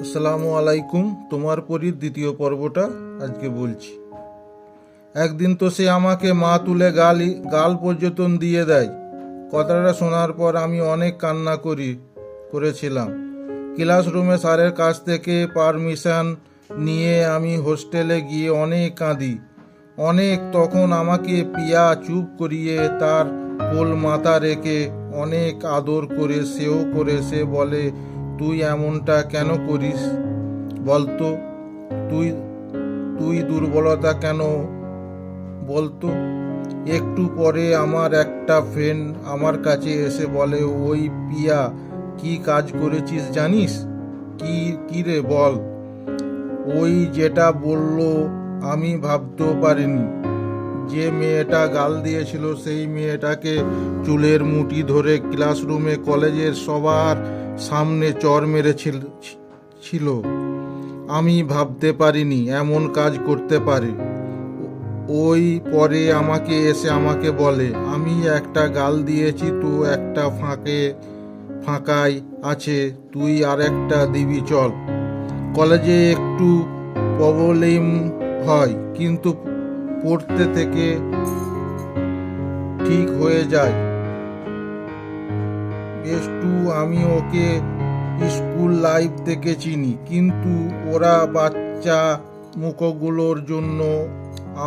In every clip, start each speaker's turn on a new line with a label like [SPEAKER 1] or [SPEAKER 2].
[SPEAKER 1] আসসালামু আলাইকুম। তোমার পরীর দ্বিতীয় পর্বটা আজকে বলছি। একদিন তো সে আমাকে মা তুলে গাল পর্যন্ত দিয়ে দেয়। কথাটা শোনার পর আমি অনেক কান্না করেছিলাম। ক্লাসরুমে স্যারের কাছ থেকে পারমিশন নিয়ে আমি হোস্টেলে গিয়ে অনেক কাঁদি। তখন আমাকে পিয়া চুপ করিয়ে তার কোল মাথা রেখে অনেক আদর করে সে বলে, তুই এমনটা কেন করিস বলতো? তুই তুই দুর্বলতা কেন বলতো? একটু পরে আমার একটা ফ্রেন্ড আমার কাছে এসে বলে, ওই পিয়া কি কাজ করেছিস জানিস? কি রে বল। ওই যেটা বললো আমি ভাবতেও পারিনি। যে মেয়েটা গাল দিয়েছিল সেই মেয়েটাকে চুলের মুঠি ধরে ক্লাসরুমে কলেজের সবার সামনে চর মেরেছিল। আমি ভাবতে পারিনি এমন কাজ করতে পারে। ওই পরে আমাকে বলে, আমি একটা গাল দিয়েছি, তো একটা ফাঁকায় আছে, তুই আর একটা দিবি চল। কলেজে একটু প্রবলেম হয়, কিন্তু পড়তে থেকে ঠিক হয়ে যায়। বেষ্টু আমি ওকে স্কুল লাইফ থেকে চিনি, কিন্তু ওরা বাচ্চা মুখগুলোর জন্য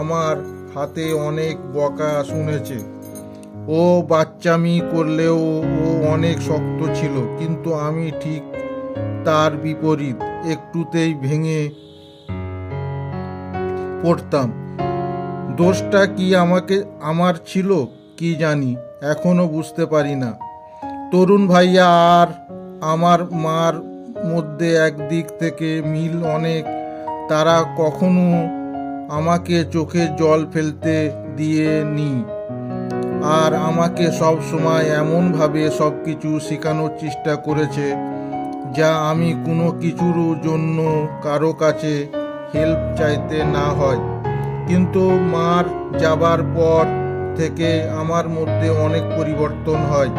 [SPEAKER 1] আমার হাতে অনেক বকা শুনেছে। ও বাচ্চামি করলেও ও অনেক শক্ত ছিল, কিন্তু আমি ঠিক তার বিপরীত, একটুতেই ভেঙে পড়তাম। দোষটা কি আমার ছিল কি জানি, এখনো বুঝতে পারি না। তরুণ ভাইয়া আর আমার মার মধ্যে একদিক থেকে মিল অনেক। তারা কখনো আমাকে চোখে জল ফেলতে দিয়ে নি, আর আমাকে সব সময় এমনভাবে সব কিছু শেখানোর চেষ্টা করেছে যা আমি কোনো কিছুর জন্য কারো কাছে হেল্প চাইতে না হয়। কিন্তু মার যাবার পর থেকে আমার মধ্যে অনেক পরিবর্তন হয়।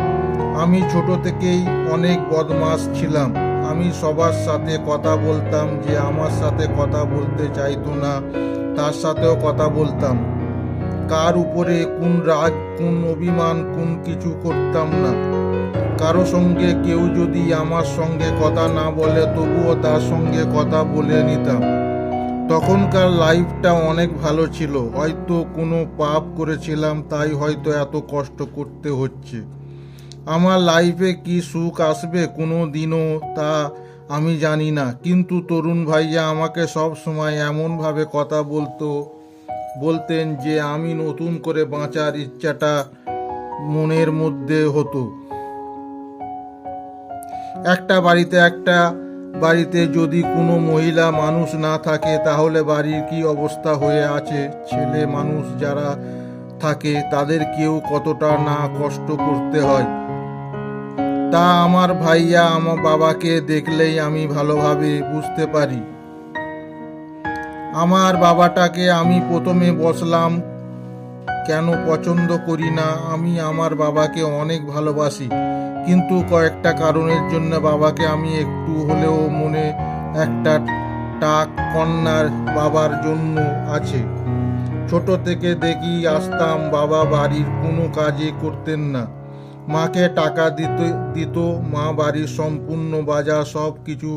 [SPEAKER 1] আমি ছোট থেকেই অনেক বদমাশ ছিলাম। আমি সবার সাথে কথা বলতাম, যে আমার সাথে কথা বলতে চাইতো না তার সাথেও কথা বলতাম। কার উপরে কোন রাগ, কোন অভিমান, কোন কিছু করতাম না। কারো সঙ্গে কেউ যদি আমার সঙ্গে কথা না বলে তবুও তার সঙ্গে কথা বলে নিতাম। তখনকার লাইফটা অনেক ভালো ছিল। হয়তো কোনো পাপ করেছিলাম, তাই হয়তো এত কষ্ট করতে হচ্ছে। আমার লাইফে কি সুখ আসবে কোনো দিনও তা আমি জানি না, কিন্তু তরুণ ভাইয়া আমাকে সব সময় এমনভাবে কথা বলতেন যে আমি নতুন করে বাঁচার ইচ্ছাটা মনের মধ্যে হতো। একটা বাড়িতে যদি কোনো মহিলা মানুষ না থাকে তাহলে বাড়ির কি অবস্থা হয়ে আছে। ছেলে মানুষ যারা থাকে তাদের কেউ কতটা না কষ্ট করতে হয় তা আমার ভাইয়া আমার বাবাকে দেখলেই আমি ভালোভাবে বুঝতে পারি। আমার বাবাটাকে আমি প্রথমে বসলাম কেন পছন্দ করি না। আমি আমার বাবাকে অনেক ভালোবাসি, কিন্তু কয়েকটা কারণের জন্য বাবাকে আমি একটু হলেও মনে একটা টাক কন্যার বাবার জন্য আছে। ছোট থেকে দেখি আসতাম বাবা বাড়ির কোনো কাজে করতেন না। মাকে টাকা দিত, মা বাড়ির সম্পূর্ণ বাজার সব কিছু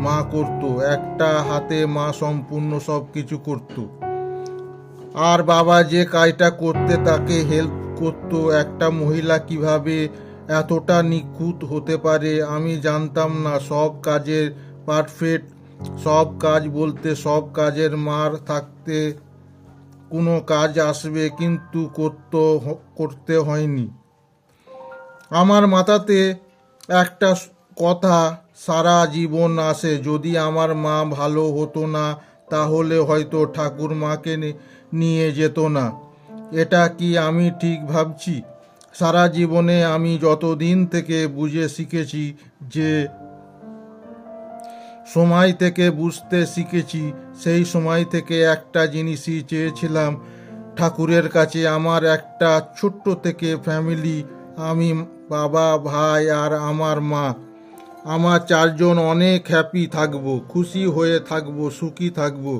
[SPEAKER 1] মা করতো। একটা হাতে মা সম্পূর্ণ সব কিছু করতো, আর বাবা যে কাজটা করতে তাকে হেল্প করতো। একটা মহিলা কিভাবে এতটা নিখুঁত হতে পারে আমি জানতাম না। সব কাজের পারফেক্ট, সব কাজ বলতে সব কাজের মার থাকতে কোনো কাজ আসবে, কিন্তু করতে হয়নি। আমার মাথাতে একটা কথা সারা জীবন আসে, যদি আমার মা ভালো হতো না তাহলে হয়তো ঠাকুর মাকে নিয়ে যেত না। এটা কি আমি ঠিক ভাবছি? সারা জীবনে আমি যতদিন থেকে বুঝে শিখেছি, যে সময় থেকে বুঝতে শিখেছি, সেই সময় থেকে একটা জিনিসই চেয়েছিলাম ঠাকুরের কাছে। আমার একটা ছোট্ট থেকে ফ্যামিলি, আমি, বাবা, ভাই আর আমার মা। আমার চারজন অনেক হ্যাপি থাকবো, খুশি হয়ে থাকবো, সুখী থাকবো।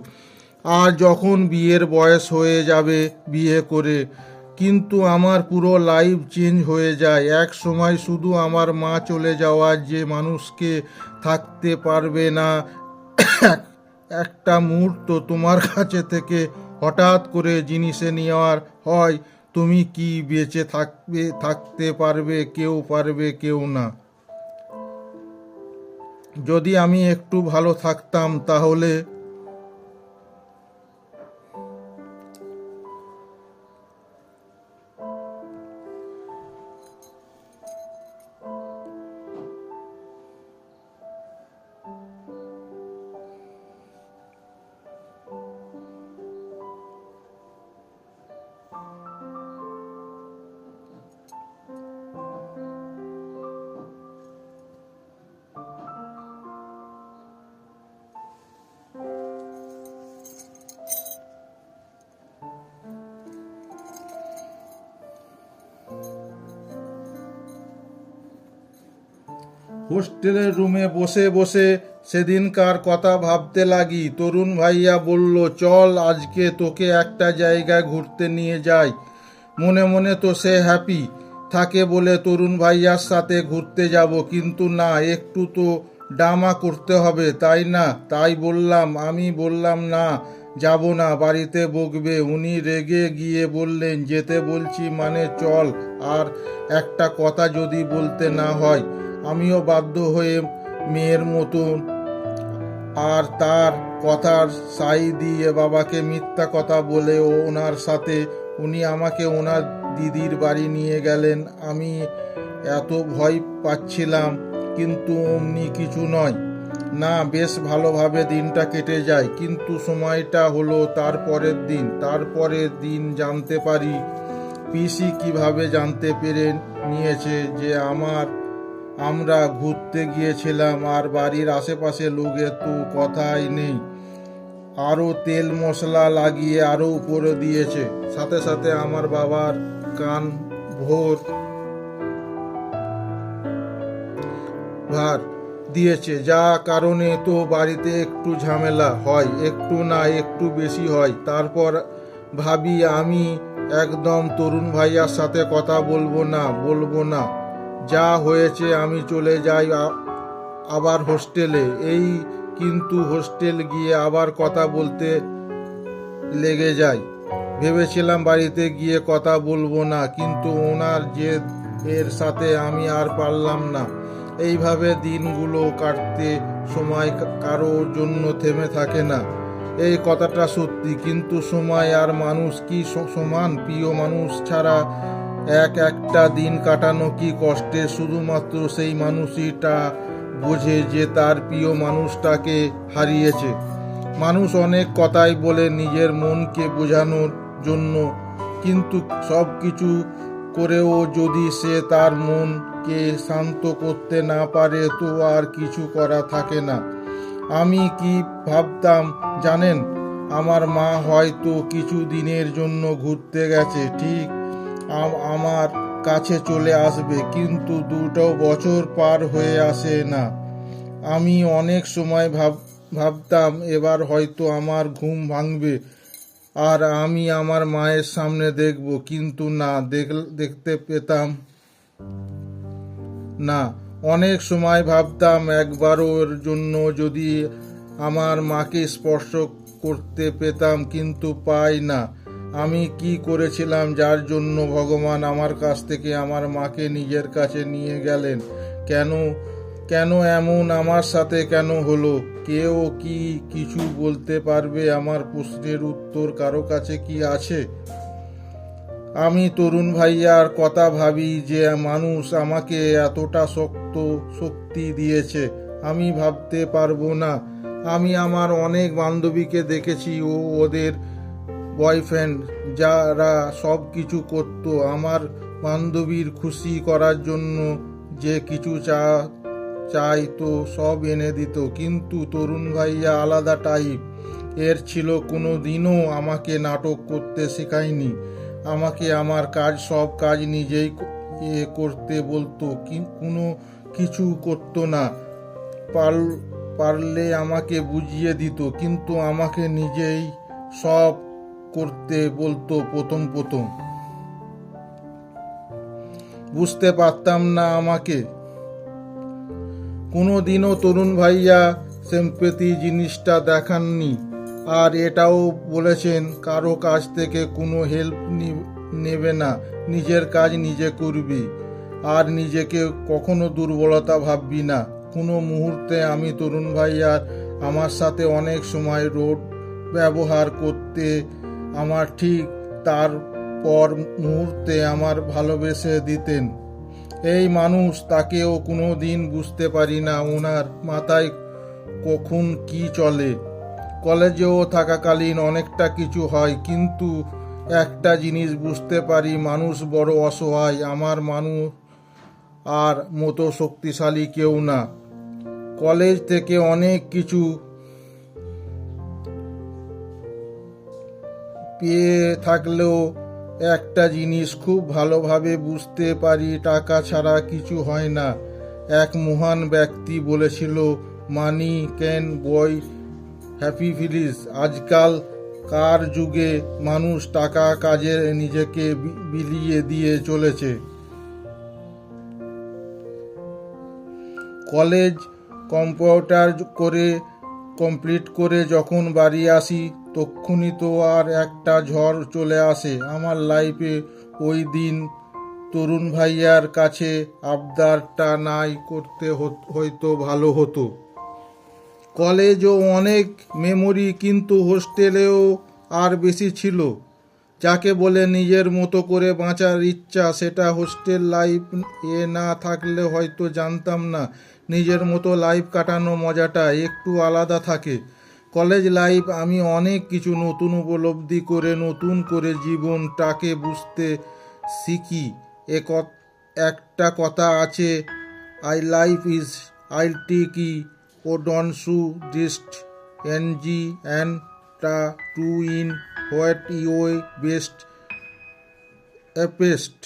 [SPEAKER 1] আর যখন বিয়ের বয়স হয়ে যাবে বিয়ে করে, কিন্তু আমার পুরো লাইফ চেঞ্জ হয়ে যায়। এক সময় শুধু আমার মা চলে যাওয়ার যে মানুষকে থাকতে পারবে না একটা মুহূর্ত তোমার কাছে থেকে হঠাৎ করে জিনিসে নেওয়ার হয়, তুমি কি বেঁচে থাকতে পারবে? কেউ পারবে, কেউ না। যদি আমি একটু ভালো থাকতাম তাহলে হোস্টেলের রুমে বসে বসে সেদিনকার কথা ভাবতে লাগি। তরুণ ভাইয়া বলল, চল আজকে তোকে একটা জায়গায় ঘুরতে নিয়ে যাই। মনে মনে তো সে হ্যাপি থাকে বলে তরুণ ভাইয়ার সাথে ঘুরতে যাব, কিন্তু না, একটু তো ড্রামা করতে হবে, তাই না? তাই আমি বললাম না, যাব না, বাড়িতে বকবে। উনি রেগে গিয়ে বললেন, যেতে বলছি মানে চল, আর একটা কথা যদি বলতে না হয়। আমিও বাধ্য হয়ে মেয়ের মতন আর তার কথার সাই দিয়ে বাবাকে মিথ্যা কথা বলে ওনার সাথে উনি আমাকে ওনার দিদির বাড়ি নিয়ে গেলেন। আমি এত ভয় পাচ্ছিলাম, কিন্তু অমনি কিছু নয়, না, বেশ ভালোভাবে দিনটা কেটে যায়। কিন্তু সময়টা হলো তারপরের দিন জানতে পারি পিসি কিভাবে জানতে পেরে নিয়েছে যে আমরা ঘুরতে গিয়েছিলাম, আর বাড়ির আশেপাশে লোকের তো কথাই নেই। আরও তেল মশলা লাগিয়ে আরও উপরে দিয়েছে। সাথে সাথে আমার বাবার কান ভোর ভার দিয়েছে, যা কারণে তো বাড়িতে একটু ঝামেলা হয়, একটু না একটু বেশি হয়। তারপর ভাবি আমি একদম তরুণ ভাইয়ার সাথে কথা বলবো না, যা হয়েছে আমি চলে যাই আবার হোস্টেলে। কিন্তু হোস্টেল গিয়ে আবার কথা বলতে লেগে যাই। ভেবেছিলাম বাড়িতে গিয়ে কথা বলবো না, কিন্তু ওনার জেদ এর সাথে আমি আর পারলাম না। এইভাবে দিনগুলো কাটতে, সময় কারোর জন্য থেমে থাকে না, এই কথাটা সত্যি। কিন্তু সময় আর মানুষ কি সমান? প্রিয় মানুষ ছাড়া একটা দিন কাটানো কি কষ্টের? শুধুমাত্র সেই মানুষটা বোঝে যে তার প্রিয় মানুষটাকে হারিয়েছে। মানুষ অনেক কথাই বলে নিজের মনকে বোঝানোর জন্য, কিন্তু সব কিছু করেও যদি সে তার মনকে শান্ত করতে না পারে, তো আর কিছু করা থাকে না। আমি কি ভাবতাম জানেন? আমার মা হয়তো কিছু দিনের জন্য ঘুরতে গেছে, ঠিক আমার কাছে চলে আসবে, কিন্তু 2 বছর পার হয়ে আসে না। আমি অনেক সময় ভাবতাম এবার হয়তো আমার ঘুম ভাঙবে আর আমি আমার মায়ের সামনে দেখব, কিন্তু না, দেখতে পেতাম না। অনেক সময় ভাবতাম একবারের জন্য যদি আমার মাকে স্পর্শ করতে পেতাম, কিন্তু পাই না। আমি কি করেছিলাম যার জন্য ভগবান আমার কাছ থেকে আমার মাকে নিজের কাছে নিয়ে গেলেন? কেন এমন আমার সাথে কেন হলো? কেউ কি কিছু বলতে পারবে? আমার প্রশ্নের উত্তর কারো কাছে কি আছে? আমি তরুণ ভাইয়ার কথা ভাবি, যে মানুষ আমাকে এতটা শক্তি দিয়েছে, আমি ভাবতে পারবো না। আমি আমার অনেক বান্ধবীকে দেখেছি, ওদের বয়ফ্রেন্ড যারা সব কিছু করত আমার বান্ধবীর খুশি করার জন্য, যে কিছু চাই তো সব এনে দিত। কিন্তু তরুণ ভাইয়া আলাদা টাইপ এর ছিল। কোনো দিনও আমাকে নাটক করতে শেখায়নি। আমাকে আমার সব কাজ নিজেই করতে বলতো, কোনো কিছু করতো না। পারলে আমাকে বুঝিয়ে দিত, কিন্তু আমাকে নিজেই সব করতে বলতো। প্রথম বুঝতে পারতাম না আমাকে। কোনোদিনও তরুণ ভাইয়া সিম্প্যাথি জিনিসটা দেখাননি, আর এটাও বলেছেন কারো কাছ থেকে কোনো হেল্প নেবে না, নিজের কাজ নিজে করবি, আর নিজেকে কখনো দুর্বলতা ভাববি না। কোনো মুহূর্তে আমি তরুণ ভাইয়ার আমার সাথে অনেক সময় রোড ব্যবহার করতে আমার ঠিক তারপর মুহূর্তে আমার ভালোবেসে দিতেন। এই মানুষ, তাকেও কোনো দিন বুঝতে পারি না ওনার মাথায় কখন কি চলে। কলেজেও থাকাকালীন অনেকটা কিছু হয়, কিন্তু একটা জিনিস বুঝতে পারি, মানুষ বড় অসহায়। আমার মানুষ আর মতো শক্তিশালী কেউ না। কলেজ থেকে অনেক কিছু পেয়ে থাকলেও একটা জিনিস খুব ভালোভাবে বুঝতে পারি, টাকা ছাড়া কিছু হয় না। এক মহান ব্যক্তি বলেছিল, মানি ক্যান বয় হ্যাপিনেস। আজকাল কার যুগে মানুষ টাকা কাজে নিজেকে বিলিয়ে দিয়ে চলেছে। কলেজ কমপ্লিট করে যখন বাড়ি আসি, তক্ষুনি তো আর একটা ঝড় চলে আসে আমার লাইফে। ওই দিন তরুণ ভাইয়ার কাছে আবদারটা নাই করতে হয়তো ভালো হতো। কলেজও অনেক মেমোরি, কিন্তু হোস্টেলেও আর বেশি ছিল। যাকে বলে নিজের মতো করে বাঁচার ইচ্ছা, সেটা হোস্টেল লাইফ না থাকলে হয়তো জানতাম না। নিজের মতো লাইফ কাটানো মজাটা একটু আলাদা থাকে। কলেজ লাইফ আমি অনেক কিছু নতুন উপলব্ধি করে নতুন করে জীবনটাকে বুঝতে শিখি। একটা কথা আছে, আই লাইফ ইজ আইলটিকি ও ডন সু ডিস্ট এনজি অ্যান্ড টা to in what you best এপেস্ট।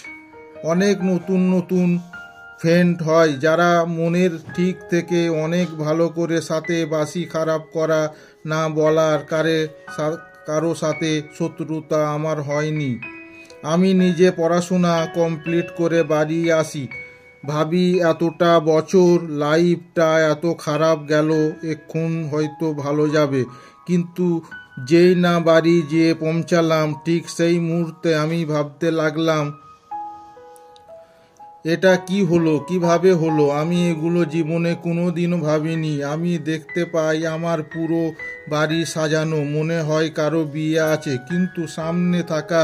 [SPEAKER 1] অনেক নতুন ফ্রেন্ড হয় যারা মনের ঠিক থেকে অনেক ভালো করে সাথে বাসি খারাপ করা না বলার কারো সাথে শত্রুতা আমার হয়নি। আমি নিজে পড়াশোনা কমপ্লিট করে বাড়ি আসি, ভাবি এতটা বছর লাইফটা এত খারাপ গেল, এখন হয়তো ভালো যাবে। কিন্তু যেই না বাড়ি যেয়ে পৌঁছালাম, ঠিক সেই মুহূর্তে আমি ভাবতে লাগলাম, এটা কি হলো, কিভাবে হলো? আমি এগুলো জীবনে কোনোদিনও ভাবিনি। আমি দেখতে পাই আমার পুরো বাড়ি সাজানো, মনে হয় কারো বিয়ে আছে, কিন্তু সামনে থাকা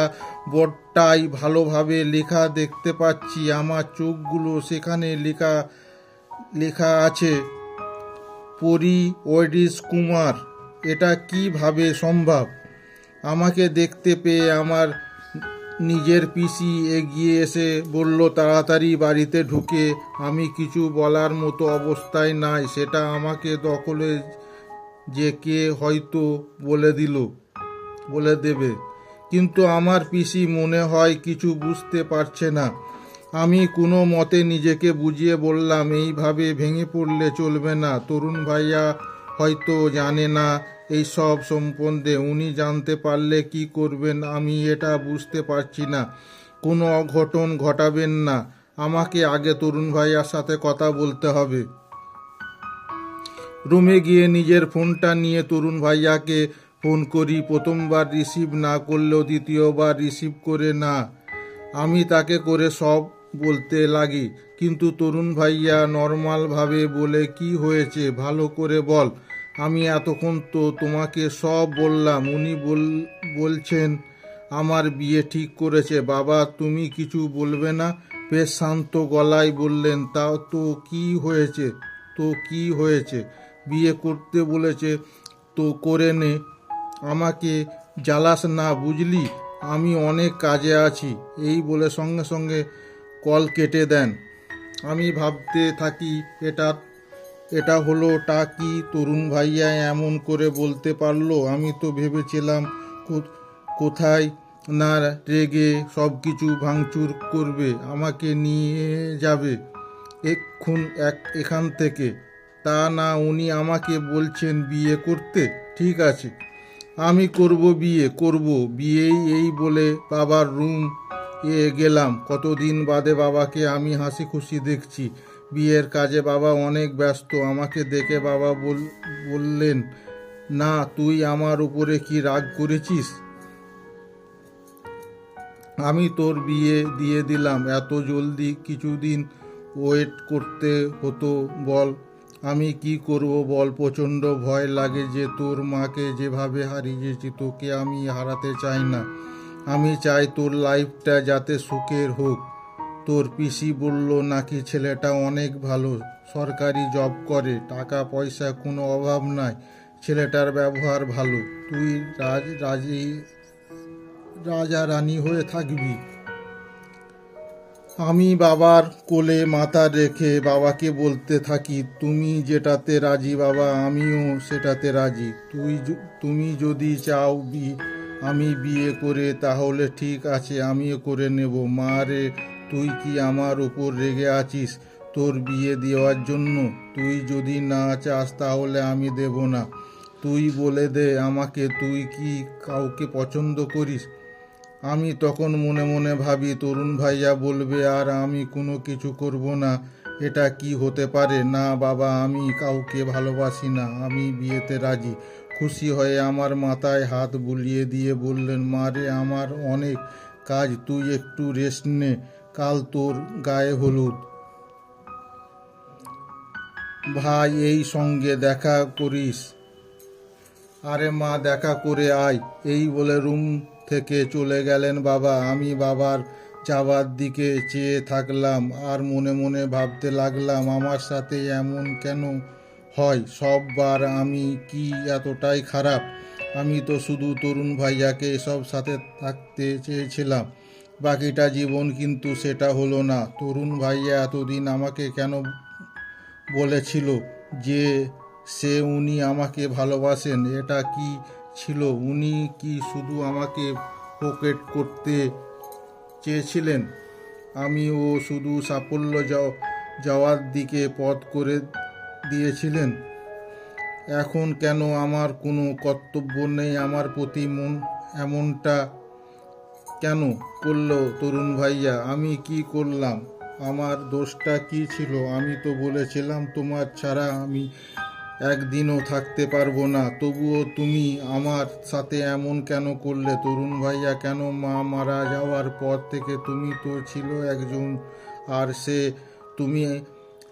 [SPEAKER 1] বোর্ডটাই ভালোভাবে লেখা দেখতে পাচ্ছি। আমার চোখগুলো সেখানে লেখা আছে পরি ওয়েডিস কুমার। এটা কিভাবে সম্ভব? আমাকে দেখতে পেয়ে আমার নিজের পিসি এগিয়ে এসে বলল, তাড়াতাড়ি বাড়িতে ঢুকে। আমি কিছু বলার মতো অবস্থায় নাই, সেটা আমাকে দখলে যে কে হয়তো বলে দেবে। কিন্তু আমার পিসি মনে হয় কিছু বুঝতে পারছে না। আমি কোনো মতে নিজেকে বুঝিয়ে বললাম, এইভাবে ভেঙে পড়লে চলবে না। তরুণ ভাইয়া হয়তো জানে না এই সব সম্বন্ধে, উনি জানতে পারলে কি করবেন আমি এটা বুঝতে পারছি না। কোনো অঘটন ঘটাবেন না, আমাকে আগে তরুণ ভাইয়ার সাথে কথা বলতে হবে। রুমে গিয়ে নিজের ফোনটা নিয়ে তরুণ ভাইয়াকে ফোন করি। প্রথমবার রিসিভ না করলেও দ্বিতীয়বার রিসিভ করে না আমি তাকে করে সব বলতে লাগি। কিন্তু তরুণ ভাইয়া নর্মালভাবে বলে, কি হয়েছে ভালো করে বল। আমি এতক্ষণ তো তোমাকে সব বললাম। উনি বলছেন আমার বিয়ে ঠিক করেছে। বাবা, তুমি কিছু বলবে না? বেশ শান্ত গলায় বললেন, তাও তো কি হয়েছে? বিয়ে করতে বলেছে তো করে নে, আমাকে জ্বালাস না বুঝলি, আমি অনেক কাজে আছি। এই বলে সঙ্গে সঙ্গে কল কেটে দেন। আমি ভাবতে থাকি, এটা হলোটা কি? তরুণ ভাইয়া এমন করে বলতে পারলো? আমি তো ভেবেছিলাম কোথায় না রেগে সব কিছু ভাঙচুর করবে, আমাকে নিয়ে যাবে এখান থেকে। তা না, উনি আমাকে বলছেন বিয়ে করতে। ঠিক আছে, আমি করব, বিয়ে করব। বিয়েই এই বলে বাবার রুম গেলাম। কতদিন বাদে বাবাকে আমি হাসি খুশি দেখছি। বিয়ের কাজে বাবা অনেক ব্যস্ত। আমাকে দেখে বাবা বললেন, না, তুই আমার উপরে কি রাগ করেছিস? আমি তোর বিয়ে দিয়ে দিলাম। এত জলদি কিছুদিন ওয়েট করতে হতো বল? আমি কি করব বল? প্রচণ্ড ভয় লাগে যে তোর মাকে যেভাবে হারিয়েছি তোকে আমি হারাতে চাই না। আমি চাই তোর লাইফটা যাতে সুখের হোক। তোর পিসি বলল নাকি ছেলেটা অনেক ভালো, সরকারি জব করে, টাকা পয়সা কোনো অভাব নাই, ছেলেটার ব্যবহার ভালো। তুই রাজা রানী হয়ে থাকবি। আমি বাবার কোলে মাথা রেখে বাবাকে বলতে থাকি, তুমি যেটাতে রাজি বাবা, আমিও সেটাতে রাজি। তুমি যদি চাও আমি বিয়ে করে, তাহলে ঠিক আছে, আমিও করে নেব। মা রে, তুই কি আমার উপর রেগে আছিস তোর বিয়ে দেওয়ার জন্য? তুই যদি না চাস তাহলে আমি দেব না। তুই বলে দে আমাকে, তুই কি কাউকে পছন্দ করিস? আমি তখন মনে মনে ভাবি, তরুণ ভাইয়া বলবে আর আমি কোনো কিছু করব না। এটা কি হতে পারে? না বাবা, আমি কাউকে ভালোবাসি না, আমি বিয়েতে রাজি। খুশি হয়ে আমার মাথায় হাত বুলিয়ে দিয়ে বললেন, মা রে, আমার অনেক কাজ, তুই একটু রেস্ট নে, কাল তোর গায়ে হলুদ। ভাই, এই সঙ্গে দেখা করিস। আরে মা, দেখা করে আয়। এই বলে রুম থেকে চলে গেলেন বাবা। আমি বাবার যাবার দিকে চেয়ে থাকলাম আর মনে মনে ভাবতে লাগলাম, আমার সাথে এমন কেন হয় সববার? আমি কি এতটাই খারাপ? আমি তো শুধু তরুণ ভাইয়াকে সব সাথে থাকতে চেয়েছিলাম বাকিটা জীবন, কিন্তু সেটা হলো না। তরুণ ভাইয়া এতদিন আমাকে কেন বলেছিল যে উনি আমাকে ভালোবাসেন? এটা কি ছিল? উনি কি শুধু আমাকে পকেট করতে চেয়েছিলেন? আমিও শুধু সাফল্য যাওয়ার দিকে পথ করে দিয়েছিলেন? এখন কেন আমার কোনো কর্তব্য নেই আমার প্রতি? এমনটা কেন করলো তরুণ ভাইয়া? আমি কি করলাম? আমার দোষটা কি ছিল? আমি তো বলেছিলাম তোমার ছাড়া আমি একদিনও থাকতে পারবো না। তবুও তুমি আমার সাথে এমন কেন করলে তরুণ ভাইয়া? কেন মা মারা যাওয়ার পর থেকে তুমি তো ছিল একজন, আর তুমি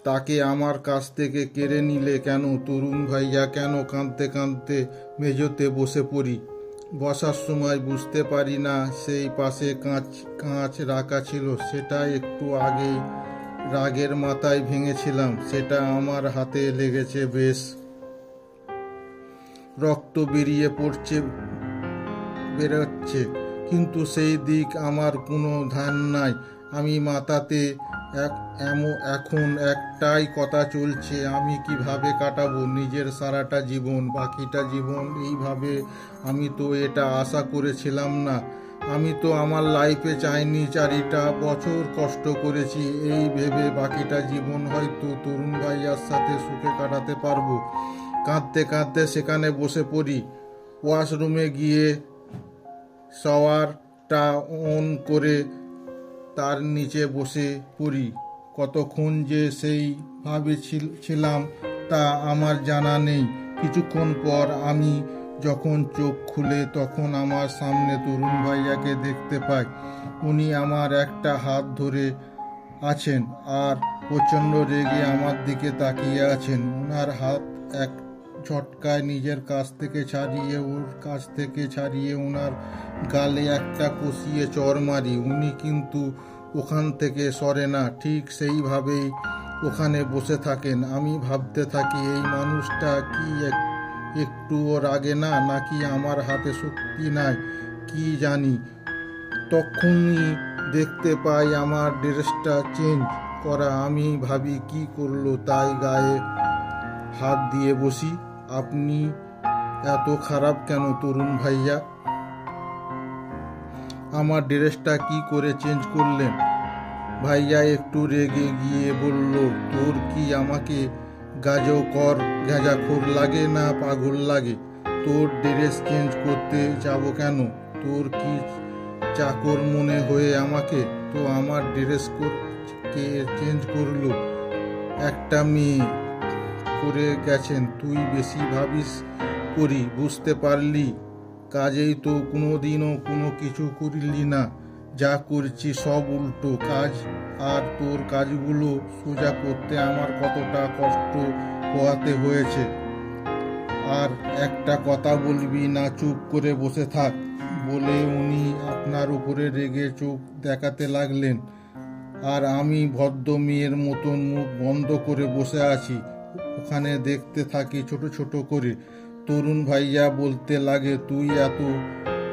[SPEAKER 1] তাকে আমার কাছ থেকে কেড়ে নিলে কেন তরুণ ভাইয়া? কেন? কাঁদতে কাঁদতে মেঝোতে বসে পড়ি। বসার সময় বুঝতে পারি না সেই পাশে কাঁচ রাখা ছিল, সেটা একটু আগেই রাগের মাথায় ভেঙেছিলাম, সেটা আমার হাতে লেগেছে বেশ। রক্ত বেরোচ্ছে, কিন্তু সেই দিক আমার কোনো ধ্যান নাই। আমি মাথাতে এখন একটাই কথা চলছে, আমি কিভাবে কাটাবো নিজের সারাটা জীবন, বাকিটা জীবন এইভাবে? আমি তো এটা আশা করেছিলাম না। আমি তো আমার লাইফে চাইনি 4টা বছর কষ্ট করেছি এই ভেবে বাকিটা জীবন হয়তো তরুণ ভাইয়ার সাথে সুখে কাটাতে পারবো। কাঁদতে কাঁদতে সেখানে বসে পড়ি। ওয়াশরুমে গিয়ে শাওয়ারটা অন করে তার নিচে বসে পড়ি। কতক্ষণ যে সেইভাবে ছিলাম তা আমার জানা নেই। কিছুক্ষণ পর আমি যখন চোখ খুলে তখন আমার সামনে তরুণ ভাইয়াকে দেখতে পাই। উনি আমার একটা হাত ধরে আছেন আর প্রচণ্ড রেগে আমার দিকে তাকিয়ে আছেন। ওনার হাত এক ঝটকায় নিজের কাছ থেকে ছাড়িয়ে ওনার গালে একটা কষিয়ে চড় মারি। উনি কিন্তু ওখান থেকে সরে না, ঠিক সেইভাবেই ওখানে বসে থাকেন। আমি ভাবতে থাকি, এই মানুষটা কি একটুও রাগে না, নাকি আমার হাতে শক্তি নাই, কি জানি। তখনই দেখতে পাই আমার ড্রেসটা চেঞ্জ করা। আমি ভাবি কি করলো, তাই গায়ে হাত দিয়ে বসি। আপনি এত খারাপ কেন তরুণ ভাইয়া? আমার ড্রেসটা কি করে চেঞ্জ করলেন? ভাইয়া একটু রেগে গিয়ে বলল, তোর কি আমাকে গাজকর গাঁজাখোর লাগে না পাগল লাগে? তোর ড্রেস চেঞ্জ করতে যাব কেন? তোর কি চাকর মনে হয়ে আমাকে? তো আমার ড্রেস কে চেঞ্জ করলো? একটা মেয়ে করে গেছেন, তুই বেশি ভাবিস করি, বুঝতে পারলি? কাজেই তো কোনোদিনও কোনো কিছু করলি না, যা করছি সব উল্টো কাজ। আর তোর কাজগুলো সোজা করতে আমার কতটা কষ্ট পোহাতে হয়েছে। আর একটা কথা বলবি না, চুপ করে বসে থাক বলে উনি আপনার উপরে রেগে চোখ দেখাতে লাগলেন। আর আমি ভদ্র মেয়ের মতন মুখ বন্ধ করে বসে আছি, ওখানে দেখতে থাকি ছোট ছোট করে। তরুণ ভাইয়া বলতে লাগে, তুই এত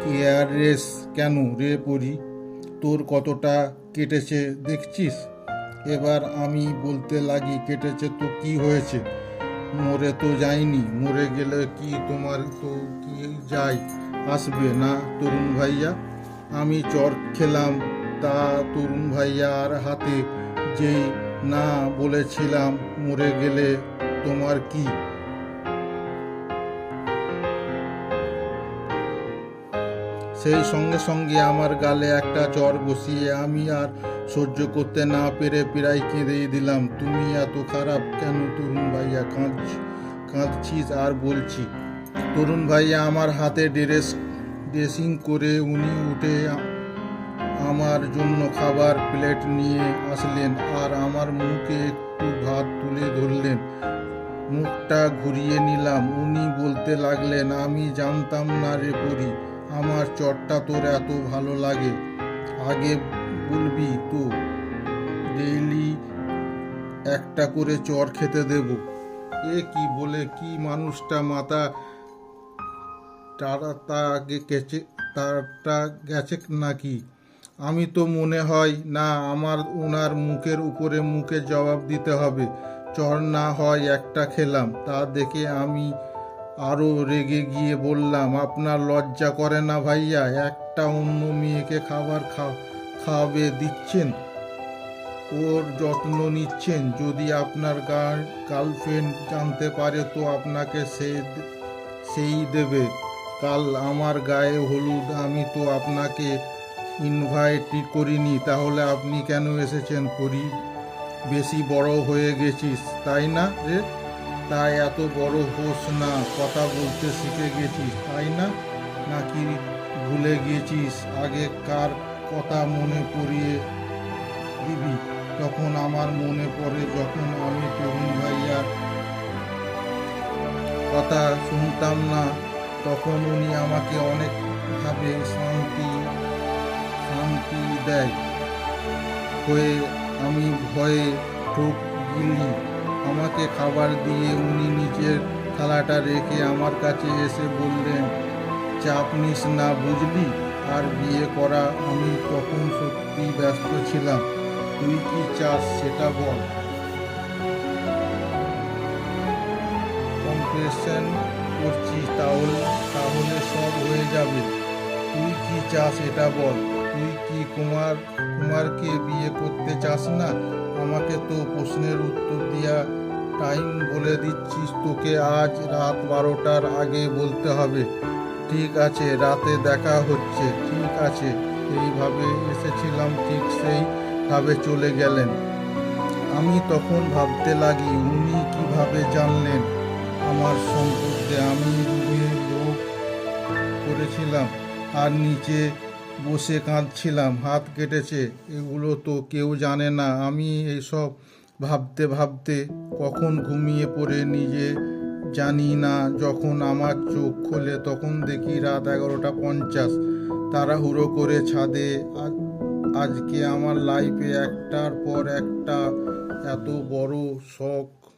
[SPEAKER 1] কেয়ারলেস কেন রে পরি? তোর কতটা কেটেছে দেখছিস? এবার আমি বলতে লাগি, কেটেছে তো কি হয়েছে? মরে তো যায়নি, মরে গেলে কি তোমার তো কি যায় আসবে না তরুণ ভাইয়া? আমি চর খেলাম তা তরুণ ভাইয়ার হাতে, যেই না বলেছিলাম মরে গেলে তোমার কি? সেই সঙ্গে সঙ্গে আমার গালে একটা চর বসিয়ে আমি আর সহ্য করতে না পেরে প্রায় কেঁদেই দিলাম। তুমি এত খারাপ কেন তরুণ ভাইয়া? কাঁদছিস? আর বলছি। তরুণ ভাইয়া আমার হাতে ড্রেসিং করে উনি উঠে আমার জন্য খাবার প্লেট নিয়ে আসলেন আর আমার মুখে একটু ভাত তুলে ধরলেন। মুখটা ঘুরিয়ে নিলাম। উনি বলতে লাগলেন, আমি জানতাম না রে পরি, আমার চটটা তোর এত ভালো লাগে। আগে বলবি তো, ডেইলি একটা করে চর খেতে দেব। এ কি বলে কি মানুষটা মাথা তারটা গেছে নাকি? আমি তো মনে হয় না আমার ওনার মুখের উপরে মুখে জবাব দিতে হবে। চর না হয় একটা খেলাম, তা দেখে আমি আরও রেগে গিয়ে বললাম, আপনার লজ্জা করে না ভাইয়া? একটা অন্য মেয়েকে খাবার খাওয়াবে দিচ্ছেন, ওর যত্ন নিচ্ছেন। যদি আপনার গার্লফ্রেন্ড জানতে পারে তো আপনাকে সেই দেবে। কাল আমার গায়ে হলুদ, আমি তো আপনাকে ইনভাইট করিনি, তাহলে আপনি কেন এসেছেন? পরি, বেশি বড় হয়ে গেছিস তাই না রে? তাই এত বড় হোস না, কথা বলতে শিখে গেছিস তাই না? নাকি ভুলে গেছিস? আগে কার কথা মনে পড়িয়ে দিবি। তখন আমার মনে পড়ে যখন আমি তরুণ ভাইয়ার কথা শুনতাম না, তখন উনি আমাকে অনেকভাবে শান্তি দেয় হয়ে আমি ভয়ে ঠোক গিলি। আমাকে খাবার দিয়ে উনি নিচের থালাটা রেখে আমার কাছে এসে বললেন, চাপ নিস না বুঝলি। আর বিয়ে করা? আমি তখন সত্যি ব্যস্ত ছিলাম। তুই কি চাস সেটা বল। কম্প্রেশন করছিস? তাহলে সব হয়ে যাবে। তুই কি চাস এটা বল। তুই কি কুমারকে বিয়ে করতে চাস না? আমাকে তো প্রশ্নের উত্তর দিয়া টাইম বলে দিচ্ছিস। তোকে আজ রাত 12টার আগে বলতে হবে। ঠিক আছে, রাতে দেখা হচ্ছে। ঠিক আছে। এইভাবে এসেছিলাম, ঠিক সেইভাবে চলে গেলেন। আমি তখন ভাবতে লাগি, উনি কিভাবে জানলেন আমার সম্পর্কে? আমি রুমে লোক করেছিলাম আর নিচে বসে কাঁদছিলাম, হাত কেটেছে, এগুলো তো কেউ জানে না। আমি এইসব ভাবতে ভাবতে কখন ঘুমিয়ে পড়ে নিজে জানি না। যখন আমার চোখ খোলে তখন দেখি রাত 11:50। তাড়াহুড়ো করে ছাদে। আজকে আমার লাইফে একটার পর একটা এত বড় শখ